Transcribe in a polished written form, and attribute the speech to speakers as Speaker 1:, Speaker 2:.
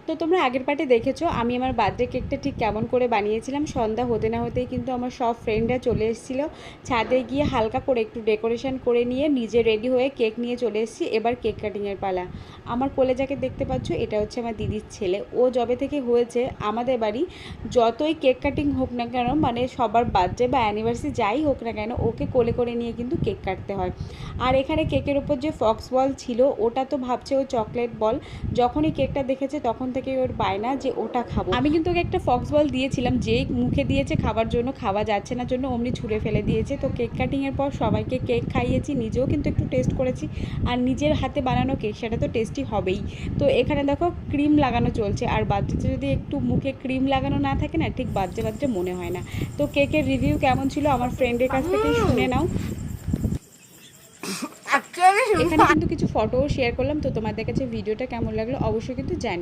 Speaker 1: তো তোমরা আগের পার্টে দেখেছো আমি আমার বার্থডে কেকটা ঠিক কেমন করে বানিয়েছিলাম। সন্ধ্যা হতে না হতেই কিন্তু আমার সব ফ্রেন্ডরা চলে এসেছিলো। ছাদে গিয়ে হালকা করে একটু ডেকোরেশন করে নিয়ে নিজে রেডি হয়ে কেক নিয়ে চলে এসেছি। এবার কেক কাটিংয়ের পালা। আমার কলেজাকে দেখতে পাচ্ছ, এটা হচ্ছে আমার দিদির ছেলে। ও যবে থেকে হয়েছে আমাদের বাড়ি যতই কেক কাটিং হোক না কেন, মানে সবার বার্থডে বা অ্যানিভার্সারি যাই হোক না কেন, ওকে কোলে করে নিয়ে কিন্তু কেক কাটতে হয়। আর এখানে কেকের উপর যে ফক্স বল ছিল ওটা তো ভাবছে ও চকলেট বল। যখনই কেকটা দেখেছে তখন থেকে ওর বায়না যে ওটা খাবো। আমি কিন্তু ওকে একটা ফক্স বল দিয়েছিলাম, যেই মুখে দিয়েছে খাবার জন্য, খাওয়া যাচ্ছে না জন্য অমনি ছুঁড়ে ফেলে দিয়েছে। তো কেক কাটিংয়ের পর সবাইকে কেক খাইয়েছি, নিজেও কিন্তু একটু টেস্ট করেছি। আর নিজের হাতে বানানো কেক সেটা তো টেস্টি হবেই। তো এখানে দেখো ক্রিম লাগানো চলছে, আর বাচ্চাটা যদি একটু মুখে ক্রিম লাগানো না থাকে না, ঠিক বাচ্চা বাচ্চা মনে হয় না। তো কেকের রিভিউ কেমন ছিল আমার ফ্রেন্ডের কাছ থেকেই শুনে নাও। এখানে কিন্তু কিছু ফটোও শেয়ার করলাম। তো তোমাদের কাছে ভিডিওটা কেমন লাগলো অবশ্যই কিন্তু জানি।